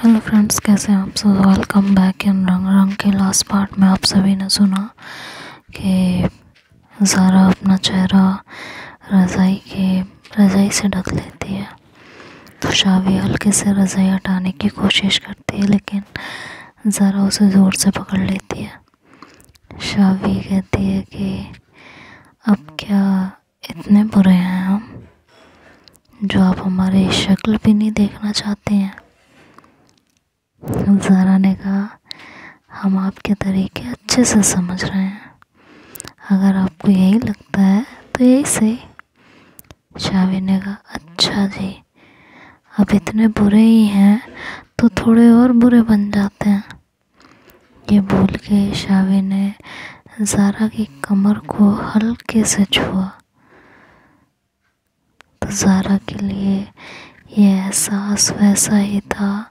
Hello friends, कैसे हैं आप सब। वेलकम बैक इन रंग रंग के लास्ट पार्ट में आप सभी ने सुना कि ज़ारा अपना चेहरा रज़ाई से ढक लेती है। तो शावी हल्के से रज़ाई हटाने की कोशिश करती है, लेकिन ज़ारा उसे ज़ोर से पकड़ लेती है। शावी कहती है कि अब क्या इतने बुरे हैं हम, जो आप हमारी शक्ल भी नहीं देखना चाहते हैं। ज़ारा ने कहा, हम आपके तरीके अच्छे से समझ रहे हैं, अगर आपको यही लगता है तो यही सही। शावी ने कहा, अच्छा जी, अब इतने बुरे ही हैं तो थोड़े और बुरे बन जाते हैं। ये बोल के शावी ने ज़ारा की कमर को हल्के से छुआ। तो ज़ारा के लिए ये एहसास वैसा ही था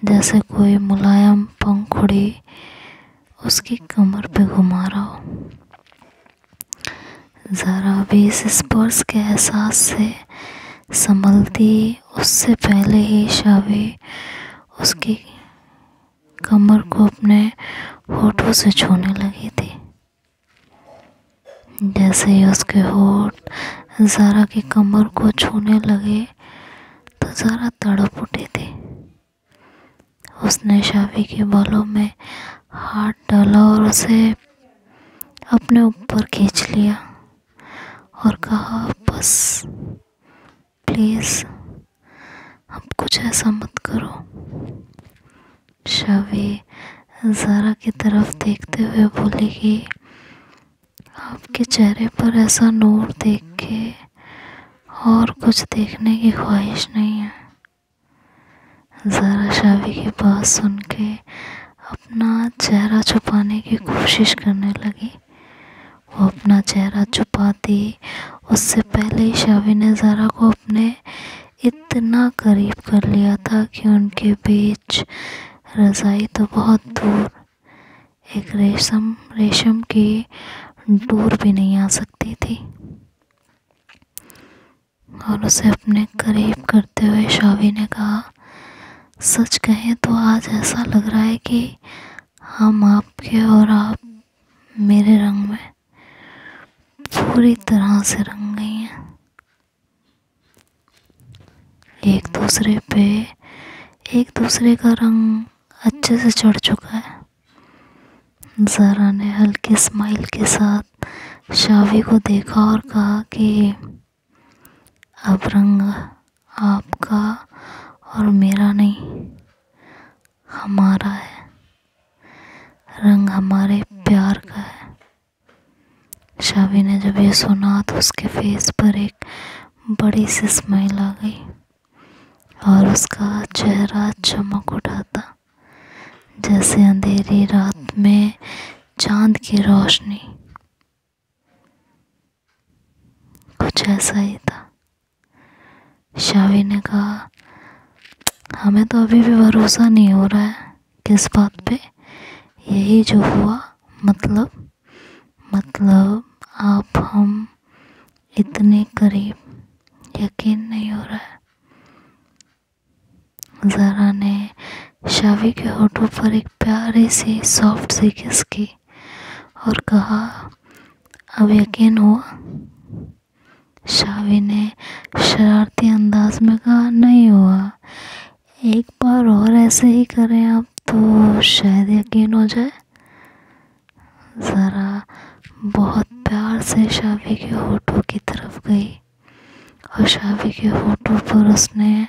जैसे कोई मुलायम पंखुड़ी उसकी कमर पे घुमा रहा हो। ज़ारा भी इस स्पर्श के एहसास से संभलती, उससे पहले ही शावी उसकी कमर को अपने होठों से छूने लगी थी। जैसे ही उसके होठ ज़ारा की कमर को छूने लगे तो ज़ारा तड़प उठी थी। उसने शावी के बालों में हाथ डाला और उसे अपने ऊपर खींच लिया और कहा, बस प्लीज़ अब कुछ ऐसा मत करो। शावी ज़ारा की तरफ देखते हुए बोली कि आपके चेहरे पर ऐसा नूर देख के और कुछ देखने की ख्वाहिश नहीं है। ज़ारा शावी की बात सुन के अपना चेहरा छुपाने की कोशिश करने लगी। वो अपना चेहरा छुपाती, उससे पहले ही शावी ने ज़ारा को अपने इतना करीब कर लिया था कि उनके बीच रज़ाई तो बहुत दूर, एक रेशम की डोर भी नहीं आ सकती थी। और उसे अपने करीब करते हुए शावी ने कहा, सच कहें तो आज ऐसा लग रहा है कि हम आपके और आप मेरे रंग में पूरी तरह से रंग गई हैं। एक दूसरे का रंग अच्छे से चढ़ चुका है। ज़ारा ने हल्की स्माइल के साथ शावी को देखा और कहा कि अब रंग आपका और मेरा नहीं, हमारा है। रंग हमारे प्यार का है। शावी ने जब ये सुना तो उसके फेस पर एक बड़ी सी स्माइल आ गई और उसका चेहरा चमक उठा था, जैसे अंधेरी रात में चांद की रोशनी। कुछ ऐसा ही था। शावी ने कहा, हमें तो अभी भी भरोसा नहीं हो रहा है किस बात पे। यही जो हुआ, मतलब आप हम इतने करीब, यकीन नहीं हो रहा है। ज़ारा ने शावी के होठों पर एक प्यारी सी सॉफ्ट सी किस की और कहा, अब यकीन हुआ। शावी ने शरारती अंदाज में कहा, नहीं हुआ, एक बार और ऐसे ही करें आप तो शायद यकीन हो जाए। ज़ारा बहुत प्यार से शावी के होठों की तरफ गई और शावी के होठों पर उसने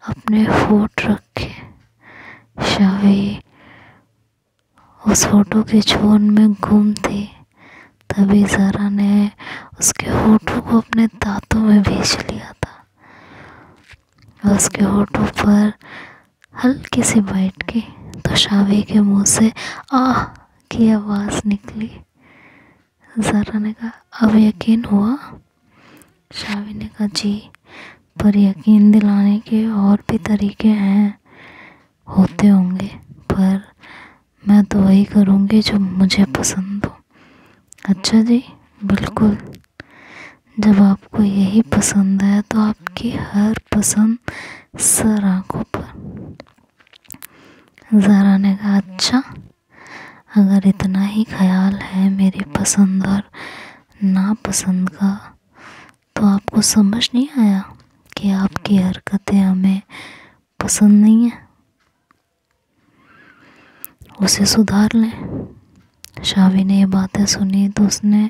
अपने होठ रखे। शावी उस होठों के छोर में गुम थी। तभी ज़ारा ने उसके होठों को अपने दांतों में भींच लिया था। उसके होठों पर हल्की सी बाइट की तो शावी के मुंह से आह की आवाज़ निकली। ज़ारा ने कहा, अब यकीन हुआ। शावी ने कहा, जी, पर यकीन दिलाने के और भी तरीके हैं, होते होंगे, पर मैं तो वही करूँगी जो मुझे पसंद हो। अच्छा जी, बिल्कुल। जब आपको यही पसंद है तो आपकी हर पसंद सर आंखों पर। ज़ारा ने कहा अच्छा, अगर इतना ही ख्याल है मेरी पसंद और नापसंद का तो आपको समझ नहीं आया कि आपकी हरकतें हमें पसंद नहीं है, उसे सुधार लें। शावी ने ये बातें सुनी तो उसने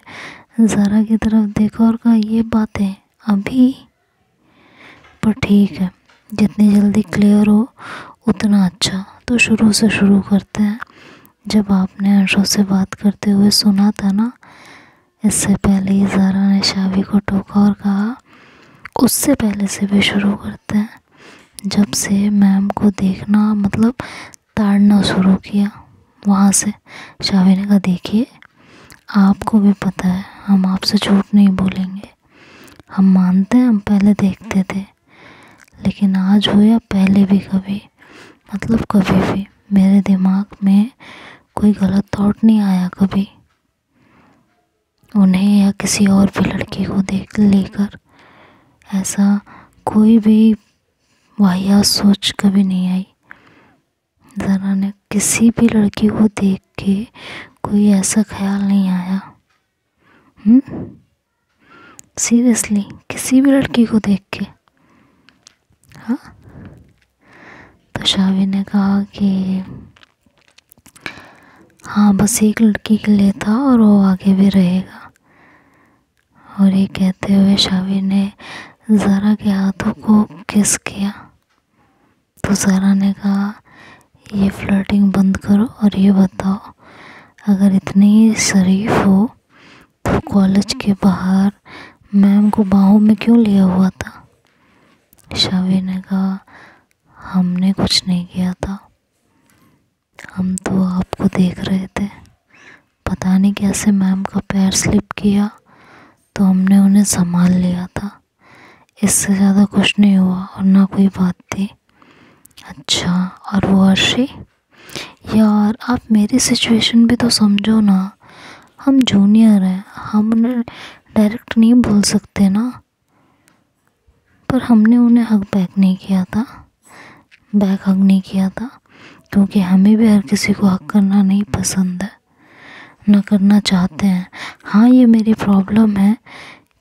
ज़ारा की तरफ देखा और कहा ये बातें अभी, पर ठीक है, जितनी जल्दी क्लियर हो उतना अच्छा। तो शुरू से शुरू करते हैं। जब आपने अंशु से बात करते हुए सुना था ना, इससे पहले ही ज़ारा ने शावी को टोका और कहा उससे पहले से भी शुरू करते हैं। जब से मैम को देखना मतलब ताड़ना शुरू किया वहाँ से, शावी ने कहा देखिए आपको भी पता है हम आपसे झूठ नहीं बोलेंगे, हम मानते हैं हम पहले देखते थे, लेकिन आज हो या पहले भी कभी, मतलब कभी भी मेरे दिमाग में कोई गलत थॉट नहीं आया कभी उन्हें या किसी और भी लड़की को देख लेकर, ऐसा कोई भी वाहियात सोच कभी नहीं आई। ज़ारा ने किसी भी लड़की को देख के कोई ऐसा ख्याल नहीं आया। सीरियसली किसी भी लड़की को देख के? हाँ। तो शावी ने कहा कि हाँ बस एक लड़की के लिए था और वो आगे भी रहेगा। और ये कहते हुए शावी ने ज़ारा के हाथों को किस किया। तो ज़ारा ने कहा ये फ्लर्टिंग बंद करो और ये बताओ अगर इतनी शरीफ हो तो कॉलेज के बाहर मैम को बाहों में क्यों लिया हुआ था? शावी ने कहा हमने कुछ नहीं किया था, हम तो आपको देख रहे थे, पता नहीं कैसे मैम का पैर स्लिप किया तो हमने उन्हें संभाल लिया था, इससे ज़्यादा कुछ नहीं हुआ और ना कोई बात थी। अच्छा, और वो अर्शी? यार आप मेरी सिचुएशन भी तो समझो ना, हम जूनियर हैं, हम उन्हें डायरेक्ट नहीं बोल सकते ना। पर हमने उन्हें हक बैक नहीं किया था, बैक हक नहीं किया था, क्योंकि हमें भी हर किसी को हक करना नहीं पसंद है, ना करना चाहते हैं। हाँ ये मेरी प्रॉब्लम है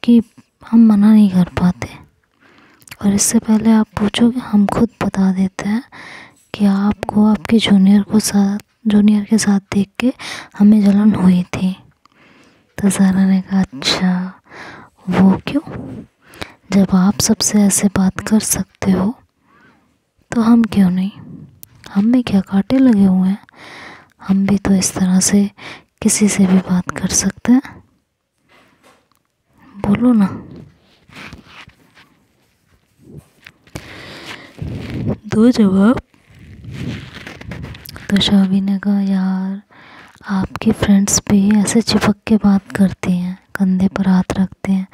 कि हम मना नहीं कर पाते। और इससे पहले आप पूछोगे हम खुद बता देते हैं कि आपको आपके जूनियर के साथ देख के हमें जलन हुई थी। तो ज़ारा ने कहा अच्छा वो क्यों? जब आप सबसे ऐसे बात कर सकते हो तो हम क्यों नहीं? हम में क्या कांटे लगे हुए हैं? हम भी तो इस तरह से किसी से भी बात कर सकते हैं, बोलो ना। दो जवाब। तो शावी ने कहा यार आपकी फ्रेंड्स भी ऐसे चिपक के बात करती हैं, कंधे पर हाथ रखते हैं,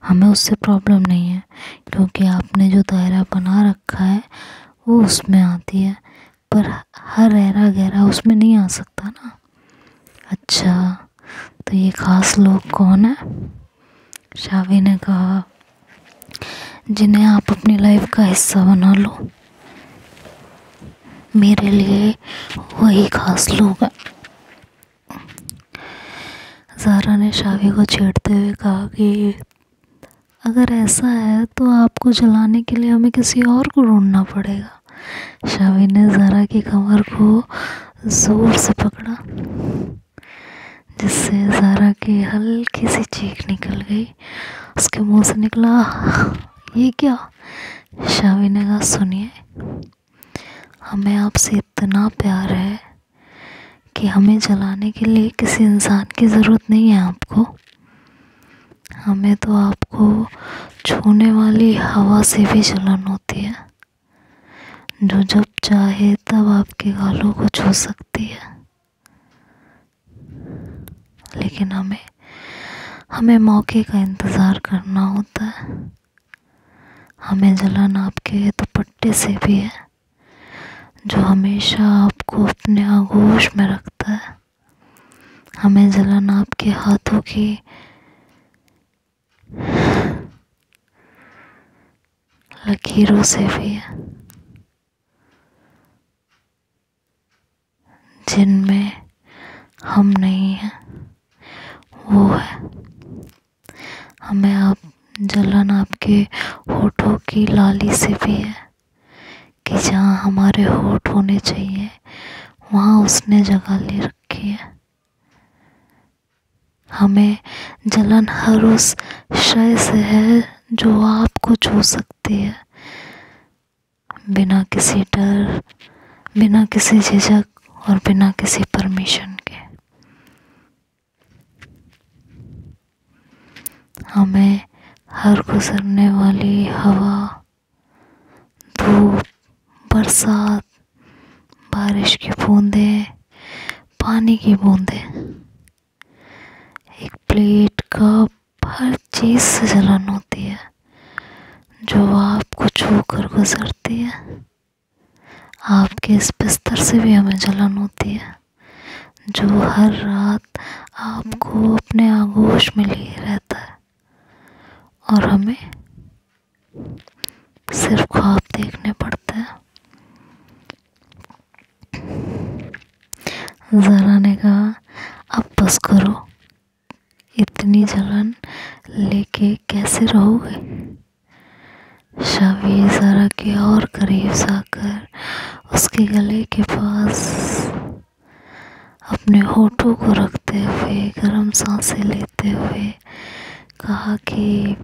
हमें उससे प्रॉब्लम नहीं है, क्योंकि आपने जो दायरा बना रखा है वो उसमें आती है, पर हर ऐरा गहरा उसमें नहीं आ सकता ना। अच्छा तो ये ख़ास लोग कौन है? शावी ने कहा जिन्हें आप अपनी लाइफ का हिस्सा बना लो, मेरे लिए वही ख़ास लोग हैं। ज़ारा ने शावी को छेड़ते हुए कहा कि अगर ऐसा है तो आपको जलाने के लिए हमें किसी और को ढूंढना पड़ेगा। शावी ने ज़ारा की कमर को ज़ोर से पकड़ा, जिससे ज़ारा की हल्की सी चीख निकल गई। उसके मुंह से निकला ये क्या? शावी ने कहा सुनिए, हमें आपसे इतना प्यार है कि हमें जलाने के लिए किसी इंसान की ज़रूरत नहीं है आपको, हमें तो आपको छूने वाली हवा से भी जलन होती है, जो जब चाहे तब आपके गालों को छू सकती है। लेकिन हमें मौके का इंतज़ार करना होता है। हमें जलन आपके दुपट्टे से भी है, जो हमेशा आपको अपने आगोश में रखता है। हमें जलन आपके हाथों की लकीरों से भी है। जिनमें हम नहीं हैं, वो है। हमें आप जलन आपके होठों की लाली से भी है कि जहाँ हमारे होठ होने चाहिए वहाँ उसने जगह ले रखी है। हमें जलन हर उस शय से है जो आपको छू सकती है, बिना किसी डर, बिना किसी झिझक और बिना किसी परमिशन के। हमें हर गुजरने वाली हवा, धूप, बरसात, बारिश की बूंदें, पानी की बूंदें, एक प्लेट, कप, हर चीज से जलन होती है जो आपको छू कर गुजरती है। आपके इस बिस्तर से भी हमें जलन होती है जो हर रात आपको अपने आगोश में लिए रहता है और हमें सिर्फ ख्वाब देखने पड़ते हैं। ज़रा ने कहा, अब बस करो, इतनी जलन लेके कैसे रहोगे? शावी ज़रा के और करीब जाकर उसके गले के पास अपने होठों को रखते हुए गर्म सांसें लेते हुए कहा कि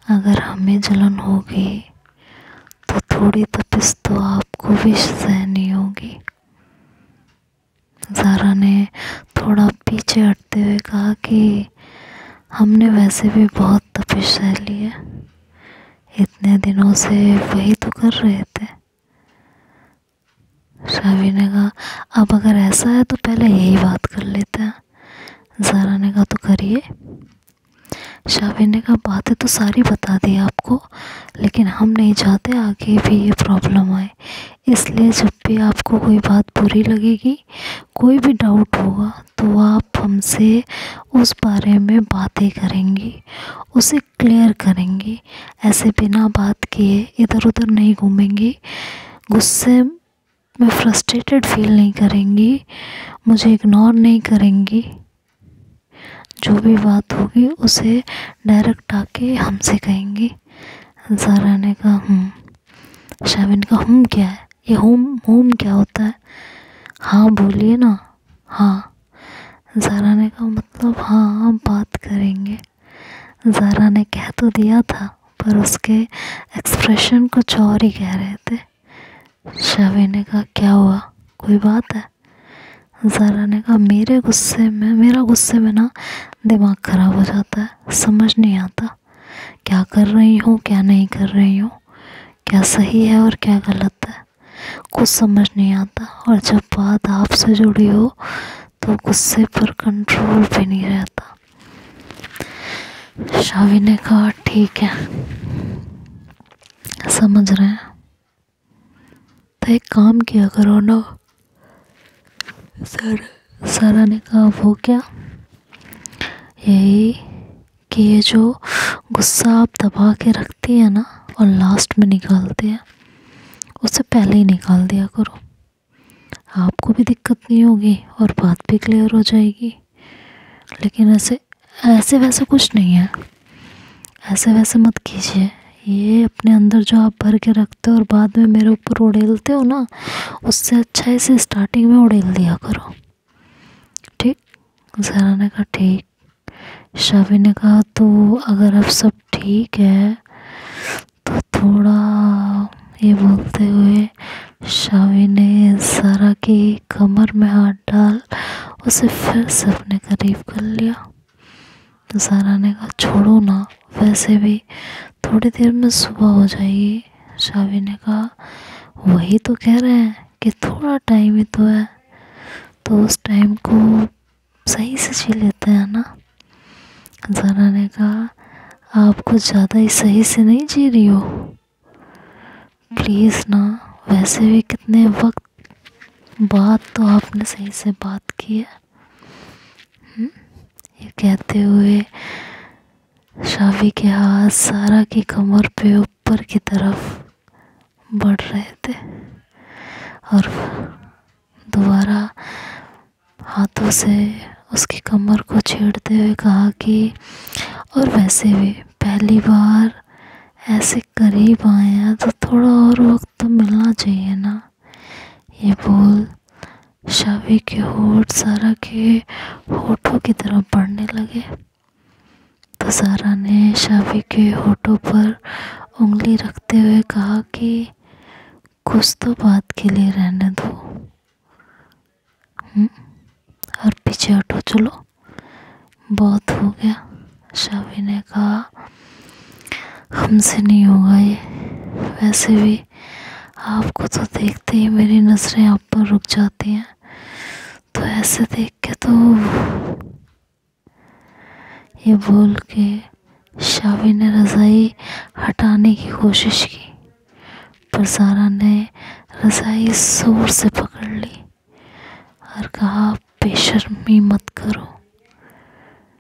अगर हमें जलन होगी तो थोड़ी तपिश तो आपको भी सहनी होगी। ज़ारा ने थोड़ा पीछे हटते हुए कहा कि हमने वैसे भी बहुत तपिश सह ली है, इतने दिनों से वही तो कर रहे थे। शावी ने कहा, अब अगर ऐसा है तो पहले यही बात कर लेते हैं। ज़ारा ने कहा, तो करिए। शावी ने कहा, बातें तो सारी बता दी आपको, लेकिन हम नहीं चाहते आगे भी ये प्रॉब्लम आए, इसलिए जब भी आपको कोई बात बुरी लगेगी, कोई भी डाउट होगा, तो आप हमसे उस बारे में बातें करेंगी, उसे क्लियर करेंगी। ऐसे बिना बात किए इधर उधर नहीं घूमेंगी, गुस्से में फ्रस्ट्रेटेड फील नहीं करेंगी, मुझे इग्नोर नहीं करेंगी। जो भी बात होगी उसे डायरेक्ट आके हमसे कहेंगी। ज़ारा ने कहा, शावी ने कहा, क्या है ये? होम क्या होता है? हाँ बोलिए ना। हाँ। ज़ारा ने कहा, मतलब हाँ बात करेंगे। ज़ारा ने कह तो दिया था पर उसके एक्सप्रेशन कुछ और ही कह रहे थे। शावी ने कहा, क्या हुआ, कोई बात है? ज़ारा ने कहा, मेरा गुस्से में ना दिमाग ख़राब हो जाता है, समझ नहीं आता क्या कर रही हूँ क्या नहीं कर रही हूँ, क्या सही है और क्या गलत है, कुछ समझ नहीं आता। और जब बात आपसे जुड़ी हो तो गुस्से पर कंट्रोल भी नहीं रहता। शावी ने कहा, ठीक है समझ रहे हैं, तो एक काम किया करो ना। सारा ने कहा, वो क्या? यही कि ये जो गुस्सा आप दबा के रखती है ना और लास्ट में निकालती है, उससे पहले ही निकाल दिया करो, आपको भी दिक्कत नहीं होगी और बात भी क्लियर हो जाएगी। लेकिन ऐसे वैसे कुछ नहीं है, ऐसे वैसे मत कीजिए। ये अपने अंदर जो आप भर के रखते हो और बाद में मेरे ऊपर उड़ेलते हो ना, उससे अच्छा इसे स्टार्टिंग में उड़ेल दिया करो, ठीक? ज़ारा ने कहा, ठीक। शावी ने कहा, तो अगर अब सब ठीक है तो थोड़ा, ये बोलते हुए शावी ने ज़ारा की कमर में हाथ डाल उसे फिर से अपने करीब कर लिया। ज़ारा ने कहा, छोड़ो ना, वैसे भी थोड़ी देर में सुबह हो जाएगी। शावी ने कहा, वही तो कह रहे हैं कि थोड़ा टाइम ही तो है, तो उस टाइम को सही से जी लेते हैं ना। ज़ारा ने कहा, आप कुछ ज़्यादा ही सही से नहीं जी रही हो, प्लीज़ ना, वैसे भी कितने वक्त बाद तो आपने सही से बात की है। ये कहते हुए शावी के हाथ ज़ारा की कमर पे ऊपर की तरफ बढ़ रहे थे और दोबारा हाथों से उसकी कमर को छेड़ते हुए कहा कि और वैसे भी पहली बार ऐसे करीब आए हैं तो थोड़ा और वक्त तो मिलना चाहिए ना। ये बोल शावी के होठ सारा के होठों की तरफ बढ़ने लगे। तो सारा ने शावी के होठों पर उंगली रखते हुए कहा कि कुछ तो बात के लिए रहने दो। और पीछे हटो, चलो बहुत हो गया। शावी ने कहा हमसे नहीं होगा ये। वैसे भी आपको तो देखते ही मेरी नजरें आप पर रुक जाती हैं, तो ऐसे देख के तो। ये बोल के शावी ने रज़ाई हटाने की कोशिश की, पर सारा ने रज़ाई जोर से पकड़ ली और कहा बेशर्मी मत करो,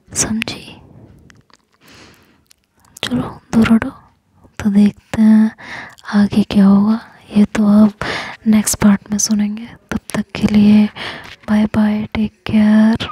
समझी। चलो दूर हटो। तो देखते हैं आगे क्या होगा। ये तो अब नेक्स्ट पार्ट में सुनेंगे। तब तक के लिए बाय बाय, टेक केयर।